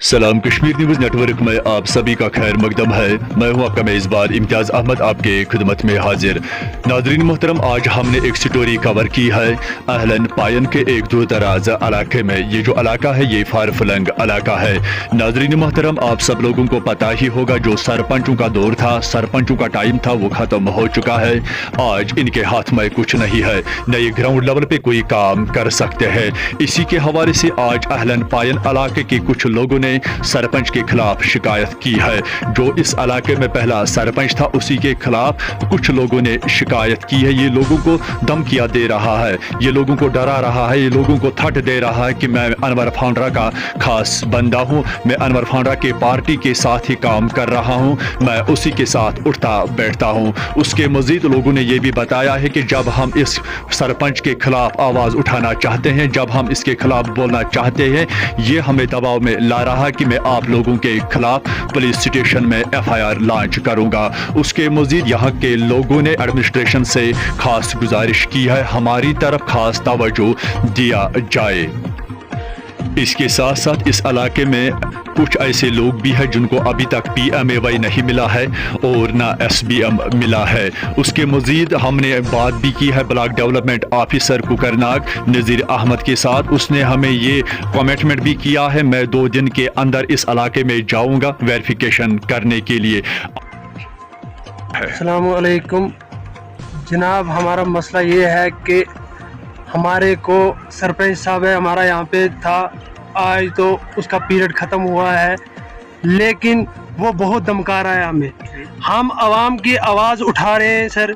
सलाम Kashmir news network में आप सभी का खैर मकदम है। मैं हूं आपका मेज़बान इम्तियाज़ अहमद आपके खिदमत में हाजिर। नाज़रीन मोहतरम, आज हमने एक स्टोरी कवर की है अहलन पायन के एक दूर दराज इलाके में। ये जो इलाका है ये फारफलंग इलाका है। नाज़रीन मोहतरम, आप सब लोगों को पता ही होगा जो सरपंचों का दौर था, सरपंचों का टाइम था, वो ख़त्म हो चुका है। आज इनके हाथ में कुछ नहीं है, न ये ग्राउंड लेवल पे कोई काम कर सकते हैं। इसी के हवाले से आज अहलन पायन इलाके के कुछ लोगों ने सरपंच के खिलाफ शिकायत की है। जो इस इलाके में पहला सरपंच था उसी के खिलाफ कुछ लोगों ने शिकायत की है। ये लोगों को धमकियां दे रहा है, ये लोगों को डरा रहा है, ये लोगों को थट दे रहा है कि मैं अनवर फाउंड्रा का खास बंदा हूं, मैं अनवर फाउंड्रा के पार्टी के साथ ही काम कर रहा हूं, मैं उसी के साथ उठता बैठता हूं। उसके मजीद लोगों ने यह भी बताया है कि जब हम इस सरपंच के खिलाफ आवाज़ उठाना चाहते हैं, जब हम इसके खिलाफ बोलना चाहते हैं, ये हमें दबाव में ला रहा है कि मैं आप लोगों के खिलाफ पुलिस स्टेशन में FIR लॉन्च करूंगा। उसके मजीद यहाँ के लोगों ने एडमिनिस्ट्रेशन से खास गुजारिश की है हमारी तरफ खास तवज्जो दिया जाए। इसके साथ साथ इस इलाके में कुछ ऐसे लोग भी हैं जिनको अभी तक PMAY नहीं मिला है और ना SBM मिला है। उसके मजीद हमने बात भी की है ब्लॉक डेवलपमेंट ऑफिसर कुकरनाग नज़ीर अहमद के साथ। उसने हमें ये कमिटमेंट भी किया है, मैं 2 दिन के अंदर इस इलाके में जाऊंगा वेरिफिकेशन करने के लिए। अस्सलामु अलैकुम जनाब, हमारा मसला ये है कि हमारे को सरपंच साहब है हमारा यहाँ पे था, आज तो उसका पीरियड ख़त्म हुआ है, लेकिन वो बहुत धमका रहा है हमें। हम आवाम की आवाज़ उठा रहे हैं सर,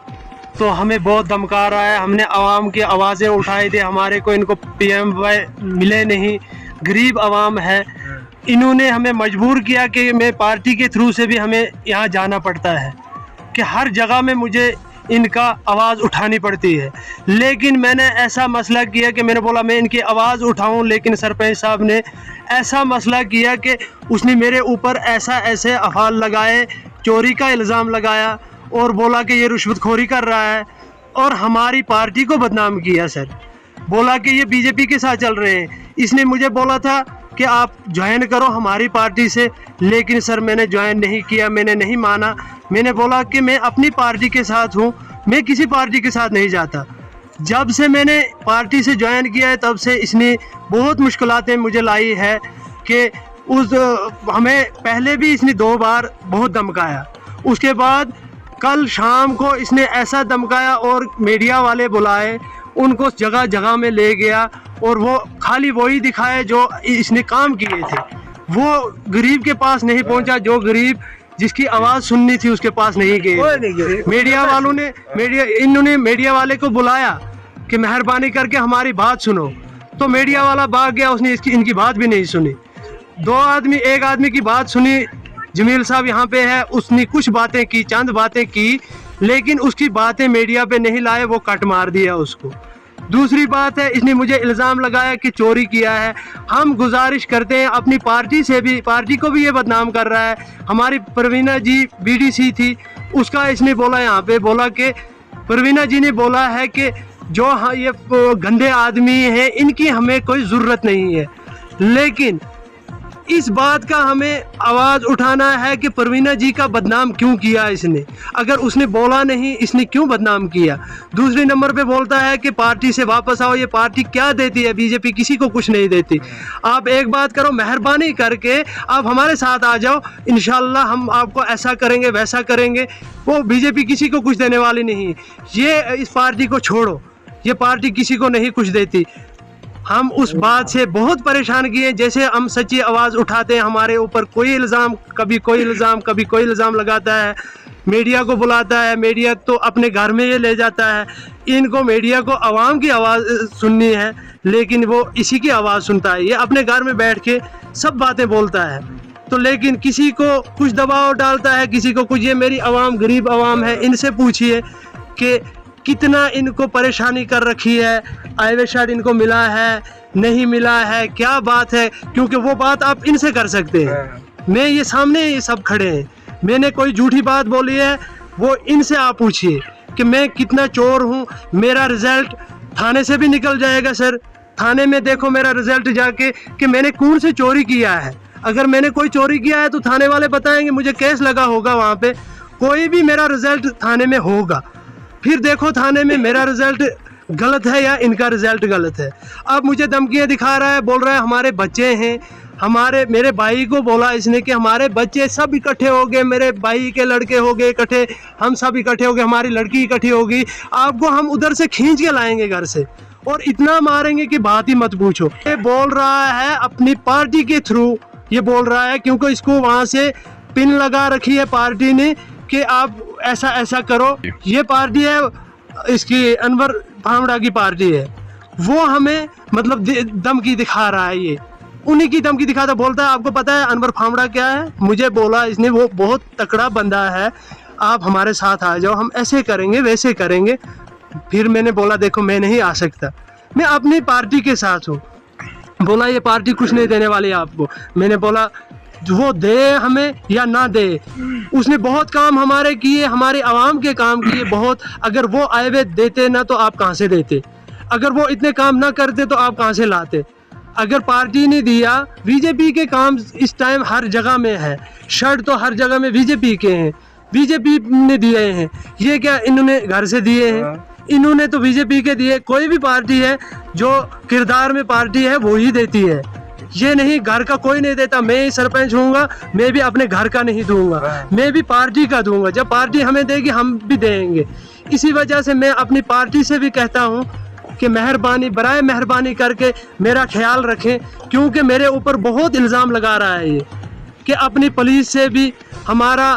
तो हमें बहुत धमका रहा है। हमने आवाम की आवाज़ें उठाई थी, हमारे को इनको PMAY मिले नहीं, गरीब आवाम है। इन्होंने हमें मजबूर किया कि मैं पार्टी के थ्रू से भी हमें यहाँ जाना पड़ता है, कि हर जगह में मुझे इनका आवाज़ उठानी पड़ती है। लेकिन मैंने ऐसा मसला किया कि मैंने बोला मैं इनकी आवाज़ उठाऊं, लेकिन सरपंच साहब ने ऐसा मसला किया कि उसने मेरे ऊपर ऐसे अफाल लगाए, चोरी का इल्ज़ाम लगाया और बोला कि ये रिश्वतखोरी कर रहा है और हमारी पार्टी को बदनाम किया सर। बोला कि ये BJP के साथ चल रहे हैं। इसने मुझे बोला था कि आप ज्वाइन करो हमारी पार्टी से, लेकिन सर मैंने ज्वाइन नहीं किया, मैंने नहीं माना। मैंने बोला कि मैं अपनी पार्टी के साथ हूँ, मैं किसी पार्टी के साथ नहीं जाता। जब से मैंने पार्टी से ज्वाइन किया है तब से इसने बहुत मुश्किलातें मुझे लाई है कि हमें पहले भी इसने 2 बार बहुत धमकाया। उसके बाद कल शाम को इसने ऐसा धमकाया और मीडिया वाले बुलाए, उनको जगह जगह में ले गया और वो खाली वही दिखाए जो इसने काम किए थे। वो गरीब के पास नहीं पहुंचा, जो गरीब जिसकी आवाज़ सुननी थी उसके पास नहीं गए। मीडिया वालों ने इन्होंने मीडिया वाले को बुलाया कि मेहरबानी करके हमारी बात सुनो, तो मीडिया वाला भाग गया, उसने इनकी बात भी नहीं सुनी। एक आदमी की बात सुनी, जमील साहब यहाँ पे है, उसने कुछ बातें की, चंद बातें की, लेकिन उसकी बातें मीडिया पे नहीं लाए, वो कट मार दिया उसको। दूसरी बात है, इसने मुझे इल्ज़ाम लगाया कि चोरी किया है। हम गुजारिश करते हैं अपनी पार्टी से भी, पार्टी को भी ये बदनाम कर रहा है। हमारी परवीना जी BDC थी, उसका इसने बोला यहाँ पे, बोला कि परवीना जी ने बोला है कि जो ये गंदे आदमी हैं इनकी हमें कोई ज़रूरत नहीं है। लेकिन इस बात का हमें आवाज़ उठाना है कि परवीना जी का बदनाम क्यों किया इसने, अगर उसने बोला नहीं इसने क्यों बदनाम किया। दूसरे नंबर पे बोलता है कि पार्टी से वापस आओ, ये पार्टी क्या देती है, BJP किसी को कुछ नहीं देती। आप एक बात करो, मेहरबानी करके आप हमारे साथ आ जाओ, इंशाल्लाह हम आपको ऐसा करेंगे वैसा करेंगे। वो BJP किसी को कुछ देने वाली नहीं, ये इस पार्टी को छोड़ो, ये पार्टी किसी को नहीं कुछ देती। हम उस बात से बहुत परेशान किए, जैसे हम सच्ची आवाज़ उठाते हैं हमारे ऊपर कोई इल्ज़ाम, कभी कोई इल्ज़ाम लगाता है, मीडिया को बुलाता है, मीडिया तो अपने घर में ये ले जाता है। इनको मीडिया को आवाम की आवाज़ सुननी है, लेकिन वो इसी की आवाज़ सुनता है। ये अपने घर में बैठ के सब बातें बोलता है, तो लेकिन किसी को कुछ दबाव डालता है, किसी को कुछ। ये मेरी आवाम गरीब आवाम है, इनसे पूछिए कि कितना इनको परेशानी कर रखी है। हाईवे शायद इनको मिला है नहीं मिला है, क्या बात है, क्योंकि वो बात आप इनसे कर सकते हैं। मैं ये सामने ये सब खड़े हैं, मैंने कोई झूठी बात बोली है वो इनसे आप पूछिए कि मैं कितना चोर हूँ। मेरा रिज़ल्ट थाने से भी निकल जाएगा सर, थाने में देखो मेरा रिज़ल्ट जाके कि मैंने कौन से चोरी किया है। अगर मैंने कोई चोरी किया है तो थाने वाले बताएंगे, मुझे केस लगा होगा वहाँ पे, कोई भी मेरा रिजल्ट थाने में होगा, फिर देखो थाने में मेरा रिजल्ट गलत है या इनका रिजल्ट गलत है। अब मुझे धमकियाँ दिखा रहा है, बोल रहा है हमारे बच्चे हैं, मेरे भाई को बोला इसने कि हमारे बच्चे सब इकट्ठे हो गए, मेरे भाई के लड़के हो गए इकट्ठे, हम सब इकट्ठे हो गए, हमारी लड़की इकट्ठी होगी, आपको हम उधर से खींच के लाएंगे घर से और इतना मारेंगे कि बात ही मत पूछो। ये बोल रहा है अपनी पार्टी के थ्रू, ये बोल रहा है क्योंकि इसको वहाँ से पिन लगा रखी है पार्टी ने कि आप ऐसा ऐसा करो। ये पार्टी है इसकी अनवर भामड़ा की पार्टी है, वो हमें मतलब धमकी दिखा रहा है, ये उन्हीं की धमकी दिखाता, बोलता है आपको पता है अनवर भामड़ा क्या है, मुझे बोला इसने वो बहुत तकड़ा बंदा है, आप हमारे साथ आ जाओ, हम ऐसे करेंगे वैसे करेंगे। फिर मैंने बोला देखो मैं नहीं आ सकता, मैं अपनी पार्टी के साथ हूँ। बोला ये पार्टी कुछ नहीं देने वाली आपको। मैंने बोला वो दे हमें या ना दे, उसने बहुत काम हमारे किए, हमारी आवाम के काम किए बहुत, अगर वो आए हुए देते ना तो आप कहाँ से देते, अगर वो इतने काम ना करते तो आप कहाँ से लाते। अगर पार्टी ने दिया, बीजेपी के काम इस टाइम हर जगह में है, शर्ट तो हर जगह में बीजेपी के हैं, बीजेपी ने दिए हैं, ये क्या इन्होंने घर से दिए हैं, इन्होंने तो बीजेपी के दिए। कोई भी पार्टी है जो किरदार में पार्टी है वो ही देती है, ये नहीं घर का कोई नहीं देता। मैं ही सरपंच हूँगा, मैं भी अपने घर का नहीं दूंगा, मैं भी पार्टी का दूंगा, जब पार्टी हमें देगी हम भी देंगे। इसी वजह से मैं अपनी पार्टी से भी कहता हूँ कि मेहरबानी बराए मेहरबानी करके मेरा ख्याल रखें, क्योंकि मेरे ऊपर बहुत इल्ज़ाम लगा रहा है ये कि अपनी पुलिस से भी हमारा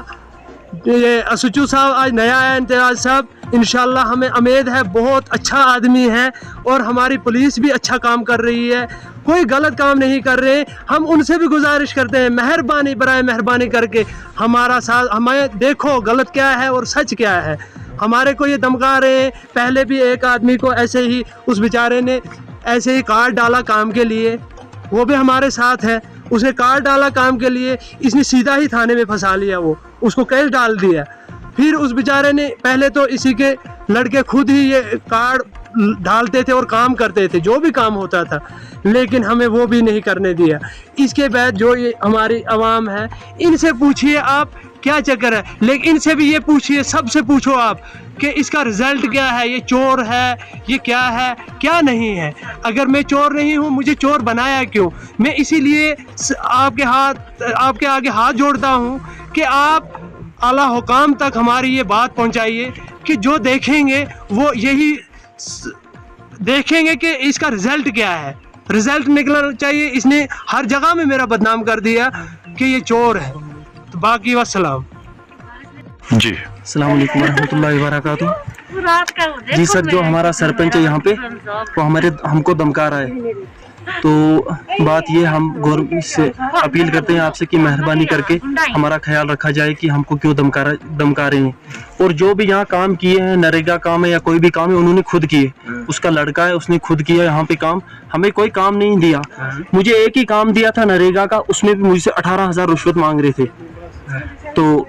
ये असुचू साहब आज नया है, इम्तियाज साहब, इंशाल्लाह हमें उम्मीद है बहुत अच्छा आदमी है और हमारी पुलिस भी अच्छा काम कर रही है, कोई गलत काम नहीं कर रहे। हम उनसे भी गुजारिश करते हैं मेहरबानी बराए मेहरबानी करके हमारा साथ, हमें देखो गलत क्या है और सच क्या है। हमारे को ये धमका रहे हैं, पहले भी एक आदमी को ऐसे ही उस बेचारे ने ऐसे ही कार्ड डाला काम के लिए, वो भी हमारे साथ है, उसे कार्ड डाला काम के लिए, इसने सीधा ही थाने में फंसा लिया, वो उसको केस डाल दिया। फिर उस बेचारे ने पहले तो इसी के लड़के खुद ही ये कार्ड डालते थे और काम करते थे, जो भी काम होता था, लेकिन हमें वो भी नहीं करने दिया। इसके बाद जो ये हमारी आवाम है, इनसे पूछिए आप क्या चक्कर है, लेकिन इनसे भी ये पूछिए, सबसे पूछो आप कि इसका रिजल्ट क्या है, ये चोर है, ये क्या है क्या नहीं है। अगर मैं चोर नहीं हूँ, मुझे चोर बनाया क्यों? मैं इसीलिए आपके आगे हाथ जोड़ता हूँ कि आप आला हुकाम तक हमारी ये बात पहुँचाइए कि जो देखेंगे वो यही देखेंगे कि इसका रिजल्ट क्या है, रिजल्ट निकलना चाहिए। इसने हर जगह में मेरा बदनाम कर दिया कि ये चोर है। तो बाकी वस्सलाम जी। अस्सलाम वालेकुम रहमतुल्लाहि व बरकातहू। जी सर, जो हमारा सरपंच है यहाँ पे वो हमको धमका रहा है, तो बात ये हम गवर्नमेंट से अपील करते हैं आपसे कि मेहरबानी करके हमारा ख्याल रखा जाए कि हमको क्यों धमका रहे हैं। और जो भी यहाँ काम किए हैं, नरेगा काम है या कोई भी काम है, उन्होंने खुद किए, उसका लड़का है उसने खुद किया यहाँ पे काम, हमें कोई काम नहीं दिया। मुझे एक ही काम दिया था नरेगा का, उसमें भी मुझसे 18,000 रुश्वत मांग रहे थे। तो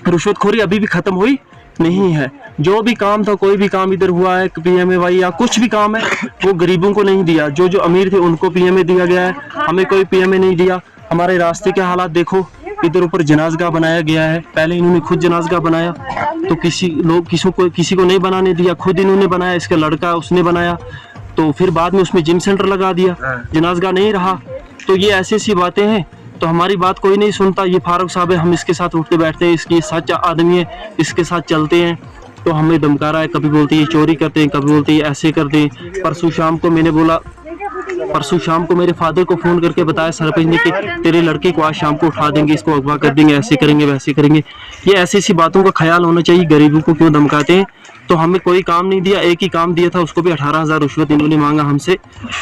रुश्वतखोरी अभी भी खत्म हुई नहीं है। जो भी काम था, कोई भी काम इधर हुआ है, PMAY या कुछ भी काम है, वो गरीबों को नहीं दिया। जो जो अमीर थे उनको PMA दिया गया है, हमें कोई PMA नहीं दिया। हमारे रास्ते के हालात देखो, इधर ऊपर जनाजगाह बनाया गया है, पहले इन्होंने खुद जनाजगाह बनाया, तो किसी को नहीं बनाने दिया, खुद इन्होंने बनाया, इसका लड़का उसने बनाया, तो फिर बाद में उसमें जिम सेंटर लगा दिया, जनाजगाह नहीं रहा। तो ये ऐसी ऐसी बातें हैं, तो हमारी बात कोई नहीं सुनता। ये फारूक साहब है, हम इसके साथ उठते बैठते हैं, इसकी सच आदमी है, इसके साथ चलते हैं, तो हमें धमका रहा है। कभी बोलते हैं चोरी करते हैं, कभी बोलते हैं ऐसे करते हैं। परसों शाम को मेरे फादर को फ़ोन करके बताया सरपंच ने कि तेरे लड़के को आज शाम को उठा देंगे, इसको अगवा कर देंगे, ऐसे करेंगे वैसे करेंगे। ये ऐसी ऐसी बातों का ख्याल होना चाहिए, गरीबों को क्यों धमकाते हैं। तो हमें कोई काम नहीं दिया, एक ही काम दिया था, उसको भी 18,000 रुश्वत इन्होंने मांगा हमसे।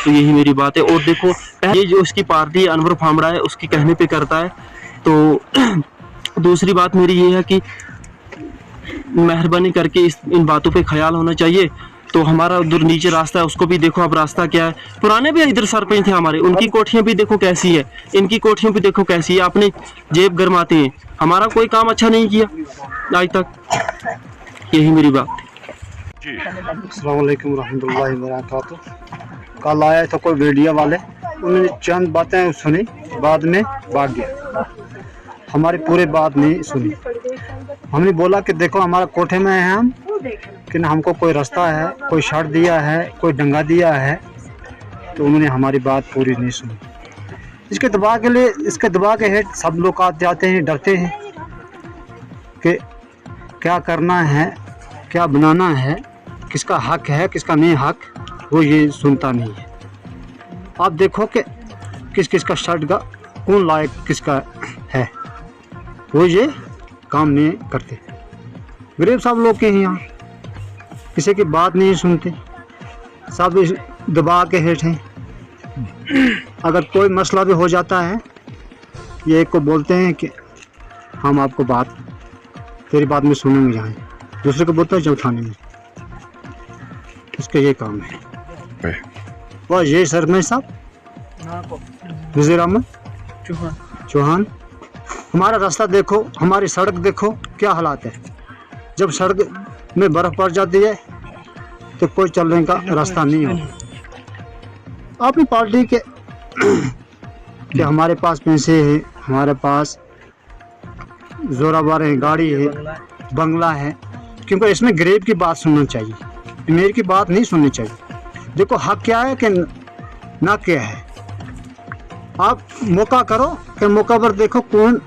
तो यही मेरी बात है। और देखो, ये जो उसकी पार्टी अनवर भामड़ा है, उसके कहने पे करता है। तो दूसरी बात मेरी ये है कि मेहरबानी करके इन बातों पे ख्याल होना चाहिए। तो हमारा उधर नीचे रास्ता है, उसको भी देखो अब रास्ता क्या है। पुराने भी इधर सरपंच थे हमारे, उनकी कोठियाँ भी देखो कैसी है, इनकी कोठियाँ भी देखो कैसी है, अपने जेब गरमाते हैं। हमारा कोई काम अच्छा नहीं किया आज तक। यही मेरी बात अस्सलाम वालेकुम रहमतुल्लाहि व बरकातहू। कल आया था कोई मीडिया वाले, उन्होंने चंद बातें सुनी, बाद में भाग गया, हमारी पूरी बात नहीं सुनी। हमने बोला कि देखो हमारा कोठे में है हम, कि ना हमको कोई रास्ता है, कोई शर्ट दिया है, कोई डंगा दिया है, तो उन्होंने हमारी बात पूरी नहीं सुनी। इसके दबाव के हेठ सब लोग आते हैं, डरते हैं कि क्या करना है, क्या बनाना है, किसका हक है, किसका नहीं हक, वो ये सुनता नहीं है। आप देखो कि किस किस का शर्ट का कौन लायक किसका है, वो ये काम नहीं करते। गरीब सब लोग के हैं यहाँ, किसी की बात नहीं सुनते, सब इस दबाव के हेठ हैं। अगर कोई मसला भी हो जाता है, ये एक को बोलते हैं कि हम आपको तेरी बात में सुनेंगे जाएं, दूसरे को बोलते हैं जाओ थाने में। इसका ये काम है। और ये सरपंच साहब वजीर अहमद चौहान, हमारा रास्ता देखो, हमारी सड़क देखो क्या हालात है। जब सड़क में बर्फ़ पड़ जाती है तो कोई चलने का रास्ता नहीं होता। अपनी पार्टी के कि हमारे पास पैसे हैं, हमारे पास जोरावर है, गाड़ी है, बंगला है, क्योंकि इसमें गरीब की बात सुनना चाहिए, अमीर की बात नहीं सुननी चाहिए। देखो हक क्या है कि ना क्या है। आप मौका करो कि मौका पर देखो कौन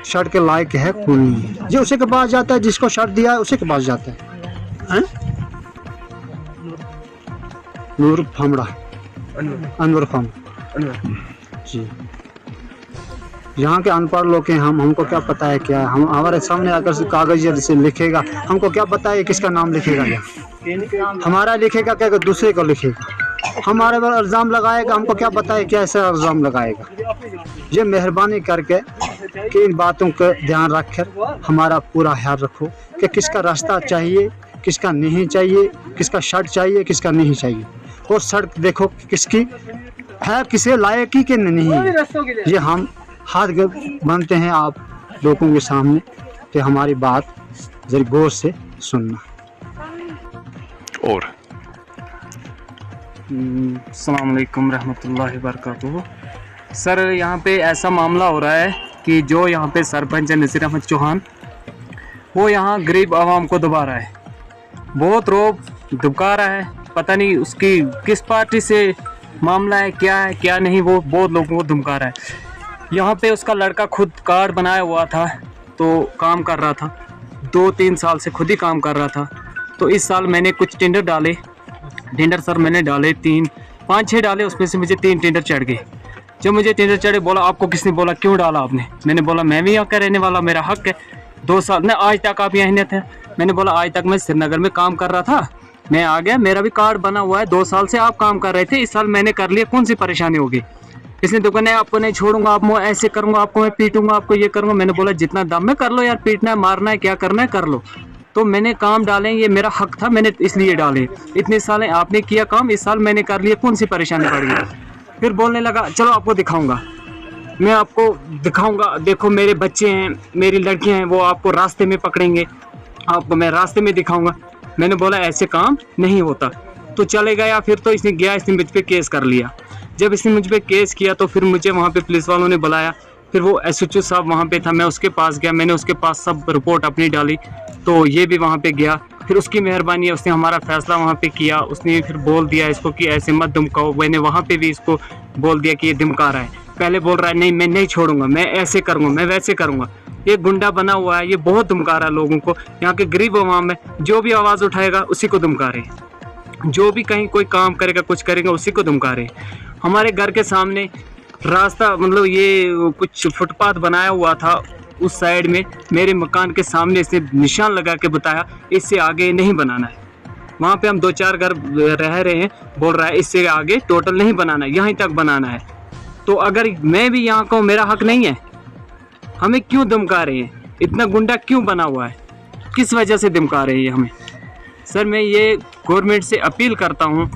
शर्ट के लायक है, कौन नहीं है। जो उसी के पास जाता है, जिसको शर्ट दिया है उसी के पास जाता है। नूर फामड़ा, अनवर फामड़ा जी। यहाँ के अनपढ़ लोग हैं हम, हमको क्या पता है क्या, हम हमारे सामने आकर कागज से लिखेगा, हमको क्या पता है किसका नाम लिखेगा, क्या हमारा लिखेगा, क्या दूसरे को लिखेगा, हमारे पर इल्ज़ाम लगाएगा, हमको क्या पता है क्या ऐसा इल्ज़ाम लगाएगा। ये मेहरबानी करके कि इन बातों का ध्यान रखकर हमारा पूरा ख्याल रखो कि किसका रास्ता चाहिए, किसका नहीं चाहिए, किसका शर्ट चाहिए, किसका नहीं चाहिए। और सड़क देखो किसकी है, किसे लायक ही कि नहीं है। ये हम हाथ बनते हैं आप लोगों के सामने कि हमारी बात जरा गौर से सुनना। और अस्सलाम वालेकुम रहमतुल्लाहि वबरकातुहू। सर यहाँ पे ऐसा मामला हो रहा है कि जो यहाँ पे सरपंच है नसीर अहमद चौहान, वो यहाँ गरीब आवाम को दबा रहा है, बहुत रोब दुबका रहा है। पता नहीं उसकी किस पार्टी से मामला है क्या नहीं, वो बहुत लोगों को धमका रहा है। यहाँ पे उसका लड़का खुद कार्ड बनाया हुआ था, तो काम कर रहा था, 2-3 साल से खुद ही काम कर रहा था। तो इस साल मैंने कुछ टेंडर डाले, सर मैंने डाले 5-6 डाले, उसमें से मुझे 3 टेंडर चढ़ गए। जब मुझे टेंडर चढ़े, बोला आपको किसने बोला, क्यों डाला आपने? मैंने बोला मैं भी यहाँ का रहने वाला, मेरा हक है। 2 साल न आज तक आप यहाँ थे। मैंने बोला आज तक मैं श्रीनगर में काम कर रहा था, मैं आ गया, मेरा भी कार्ड बना हुआ है, 2 साल से आप काम कर रहे थे, इस साल मैंने कर लिया, कौन सी परेशानी होगी? इसने तो कहना है आपको नहीं छोड़ूंगा, आप मैं ऐसे करूंगा, आपको मैं पीटूंगा, आपको ये करूंगा। मैंने बोला जितना दम में कर लो यार, पीटना है, मारना है, क्या करना है कर लो। तो मैंने काम डाले, ये मेरा हक था, मैंने इसलिए डाले। इतने साल आपने किया काम, इस साल मैंने कर लिया, कौन सी परेशानी पड़ गई? फिर बोलने लगा चलो आपको दिखाऊंगा, मैं आपको दिखाऊंगा, देखो मेरे बच्चे हैं, मेरी लड़कियां हैं, वो आपको रास्ते में पकड़ेंगे, आपको मैं रास्ते में दिखाऊंगा। मैंने बोला ऐसे काम नहीं होता, तो चले गया। फिर तो इसने गया, इसने मुझ पर केस कर लिया। जब इसने मुझ पर केस किया तो फिर मुझे वहाँ पे पुलिस वालों ने बुलाया, फिर वो SHO साहब वहाँ पे था, मैं उसके पास गया, मैंने उसके पास सब रिपोर्ट अपनी डाली, तो ये भी वहाँ पे गया। फिर उसकी मेहरबानी है, उसने हमारा फैसला वहाँ पे किया। उसने फिर बोल दिया इसको कि ऐसे मत धमकाओ। मैंने वहाँ पे भी इसको बोल दिया कि ये धमका रहा है। पहले बोल रहा है नहीं मैं नहीं छोड़ूंगा, मैं ऐसे करूँगा, मैं वैसे करूँगा। ये गुंडा बना हुआ है, ये बहुत धमका रहा है लोगों को। यहाँ के गरीब अवाम है, जो भी आवाज़ उठाएगा उसी को धमका रहे, जो भी कहीं कोई काम करेगा कुछ करेगा उसी को धमका रहे। हमारे घर के सामने रास्ता, मतलब ये कुछ फुटपाथ बनाया हुआ था उस साइड में, मेरे मकान के सामने इसने निशान लगा के बताया इससे आगे नहीं बनाना है। वहाँ पे हम 2-4 घर रह रहे हैं, बोल रहा है इससे आगे टोटल नहीं बनाना है, यहीं तक बनाना है। तो अगर मैं भी यहाँ का हूँ, मेरा हक नहीं है? हमें क्यों धमका रहे हैं? इतना गुंडा क्यों बना हुआ है? किस वजह से धमका रहे हैं हमें? सर मैं ये गवर्नमेंट से अपील करता हूँ,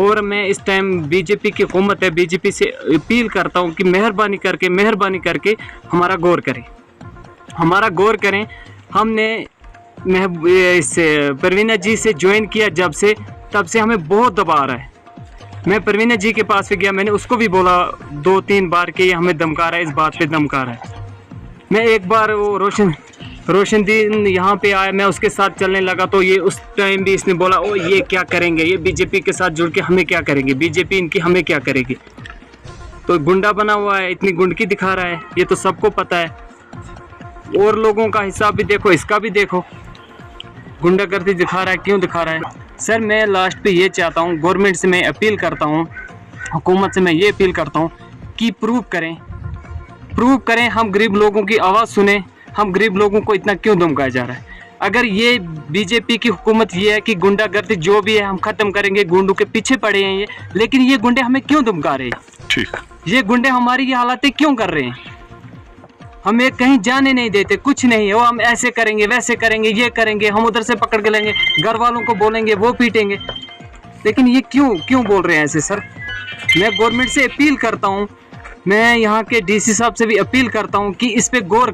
और मैं इस टाइम बीजेपी की हुकूमत है, बीजेपी से अपील करता हूँ कि मेहरबानी करके हमारा गौर करें। हमने इस परवीना जी से ज्वाइन किया जब से, तब से हमें बहुत दबा रहा है। मैं परवीना जी के पास भी गया, मैंने उसको भी बोला 2-3 बार कि ये हमें धमका रहा है, इस बात पे धमका रहा है। मैं एक बार वो रोशनदीन यहाँ पे आया, मैं उसके साथ चलने लगा तो ये उस टाइम भी इसने बोला ओ ये क्या करेंगे, ये बीजेपी के साथ जुड़ के हमें क्या करेंगे, बीजेपी इनकी हमें क्या करेगी। तो गुंडा बना हुआ है, इतनी गुंडकी दिखा रहा है, ये तो सबको पता है। और लोगों का हिसाब भी देखो, इसका भी देखो, गुंडागर्दी दिखा रहा है, क्यों दिखा रहा है। सर मैं लास्ट पे ये चाहता हूँ, गवर्नमेंट से मैं अपील करता हूँ, हुकूमत से मैं ये अपील करता हूँ कि प्रूव करें, हम गरीब लोगों की आवाज़ सुने, हम गरीब लोगों को इतना क्यों धमकाया जा रहा है। अगर ये बीजेपी की हुकूमत ये है कि गुंडागर्दी जो भी है हम ख़त्म करेंगे, गुंडों के पीछे पड़े हैं ये, लेकिन ये गुंडे हमें क्यों धमका रहे हैं, ठीक, ये गुंडे हमारी ये हालातें क्यों कर रहे हैं, हमें कहीं जाने नहीं देते, कुछ नहीं है, वो हम ऐसे करेंगे वैसे करेंगे, ये करेंगे, हम उधर से पकड़ के लेंगे, घर वालों को बोलेंगे, वो पीटेंगे। लेकिन ये क्यों बोल रहे हैं ऐसे। सर मैं गवर्नमेंट से अपील करता हूँ, मैं यहाँ के डीसी साहब से भी अपील करता हूँ कि इस पे गौर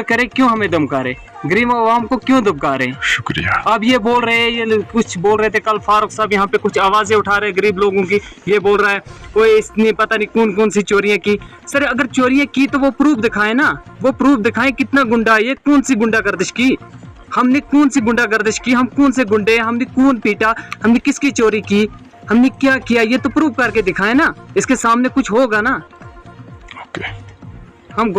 करें, क्यों हमें धमका रहे, गरीब आवाम को क्यों धमका रहे हैं। शुक्रिया। अब ये बोल रहे हैं, ये कुछ बोल रहे थे कल फारूक साहब यहाँ पे कुछ आवाज़ें उठा रहे गरीब लोगों की, ये बोल रहा है कोई इसने पता नहीं कौन सी चोरियां की। सर अगर चोरियां की तो वो प्रूफ दिखाए ना, वो प्रूफ दिखाएं कितना गुंडा है, ये कौन सी गुंडागर्दिश की, हमने कौन सी गुंडागर्दिश की, हम कौन से गुंडे, हमने कौन पीटा, हमने किसकी चोरी की, हमने क्या किया, ये तो प्रूफ करके दिखाए ना, इसके सामने कुछ होगा ना। हम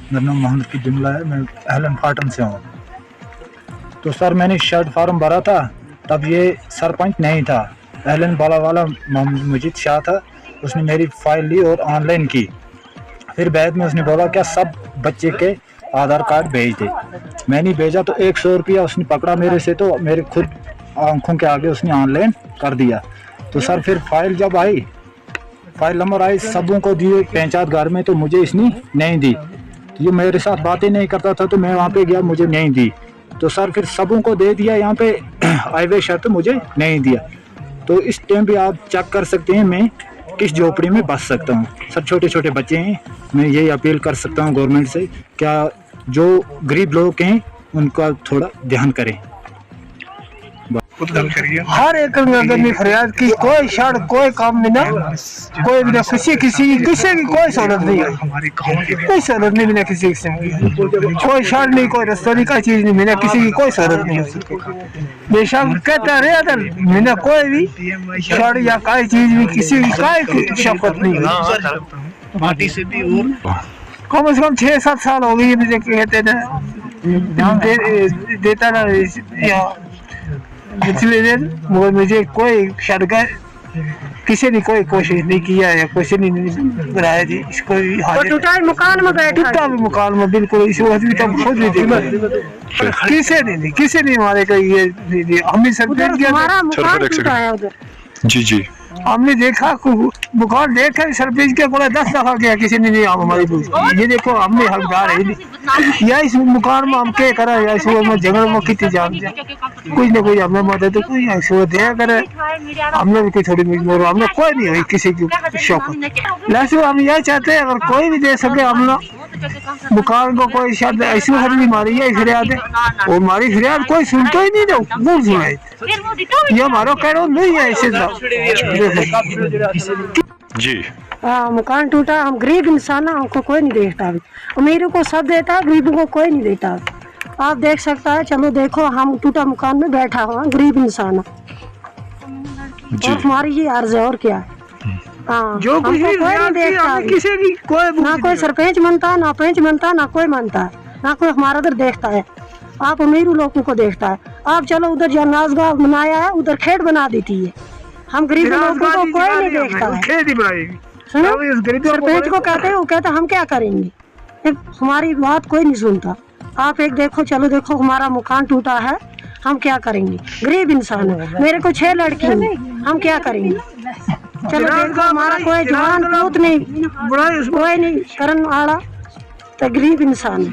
मेरा नाम मोहम्मद की जुमला है, मैं अहलन फाटन से हूँ। तो सर मैंने शर्ट फार्म भरा था, तब ये सरपंच नहीं था, अहलन बाला वाला मोहम्मद मजीद शाह था, उसने मेरी फाइल ली और ऑनलाइन की। फिर बाद में उसने बोला क्या सब बच्चे के आधार कार्ड भेज दे, मैंने भेजा तो 100 रुपया उसने पकड़ा मेरे से, तो मेरे खुद आंखों के आगे उसने ऑनलाइन कर दिया। तो सर फिर फाइल जब आई, फाइल नंबर आई, सबों को दिए पंचायत घर में, तो मुझे इसने नहीं दी। ये मेरे साथ बातें नहीं करता था, तो मैं वहाँ पे गया, मुझे नहीं दी। तो सर फिर सबों को दे दिया, यहाँ पे हाईवे शर्त मुझे नहीं दिया। तो इस टाइम भी आप चेक कर सकते हैं मैं किस झोपड़ी में बच सकता हूँ। सर छोटे छोटे बच्चे हैं, मैं यही अपील कर सकता हूँ गवर्नमेंट से, क्या जो गरीब लोग हैं उनका थोड़ा ध्यान करें। हर एक में फरियाद की, कोई शर्ट कोई काम नहीं ना, कोई बिना किसी की कोई सहूलत नहीं है, कोई सहूलत नहीं बिना किसी से, कोई शर्ट नहीं, कोई रास्ता नहीं, कोई चीज नहीं, बिना किसी की कोई सहूलत नहीं है। बेशक कहता रहे अगर बिना कोई भी शर्ट या कोई चीज भी किसी की कोई शफकत नहीं है। माटी से भी और कम से कम 6-7 साल हो गई मुझे कहते ना देता ना पिछले दिन, मगर मुझे कोई शर्ट किसी ने कोई कोशिश नहीं किया है, किसी ने नहीं बनाया जी इसको। मकान में बैठा मकान में बिल्कुल इस वक्त भी तब खुद भी देखा, किसी ने हमारे को ये हमने सब जी हमने देखा, बुखार देखा सरपंच के बोला 10 दफा गया, किसी ने नहीं हमारी पूछी। ये देखो हमने हकदार है या इस मकान में हम क्या करा, या इस में जंगल में कितनी जान कुछ न कुछ हमें मदद तो कोई दिया करे, हमने भी कोई थोड़ी मजबूर, हमने कोई नहीं हुई किसी की शौक। वैसे हम यह चाहते हैं अगर कोई भी दे सके, हम लोग बुखार को कोई शायद ऐसी हरी बीमारी है फरियाद है, और हमारी फरियाद कोई सुनता ही नहीं, वो सुनाई ये हमारा कह नहीं है ऐसे जी। मकान टूटा, हम गरीब इंसान, हमको कोई नहीं देखता, अमीरों को सब देता, गरीबों को कोई नहीं देता। आप देख सकता है, चलो देखो हम टूटा मकान में बैठा हुआ गरीब इंसान, और हमारी ये अर्ज है और क्या है। हाँ, जो कुछ भी कोई देखता, किसी की कोई ना कोई सरपंच बनता, ना पंच बनता, ना कोई मानता है, ना कोई हमारा उधर देखता है। आप अमीर लोगों को देखता है, आप चलो उधर जनाजगाह बनाया है, उधर खेत बना देती है, हम गरीब लोगों को कोई नहीं देखता है। सरपंच को कहते हैं, वो कहता हम क्या करेंगे, हमारी बात कोई नहीं सुनता। आप एक देखो, चलो देखो हमारा मकान टूटा है, हम क्या करेंगे, गरीब इंसान है, मेरे को 6 लड़की हैं, हम क्या करेंगे। चलो देखो हमारा कोई जवान पूत नहीं, कोई नहीं करन आड़ा, तो गरीब इंसान है।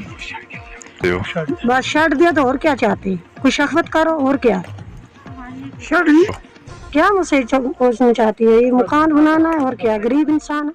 बस शर्ट दिया तो और क्या चाहते हैं, कोई शफकत करो और क्या, शर्ट क्या मुझसे पूछना चाहती है, ये मकान बनाना है और क्या, गरीब इंसान है।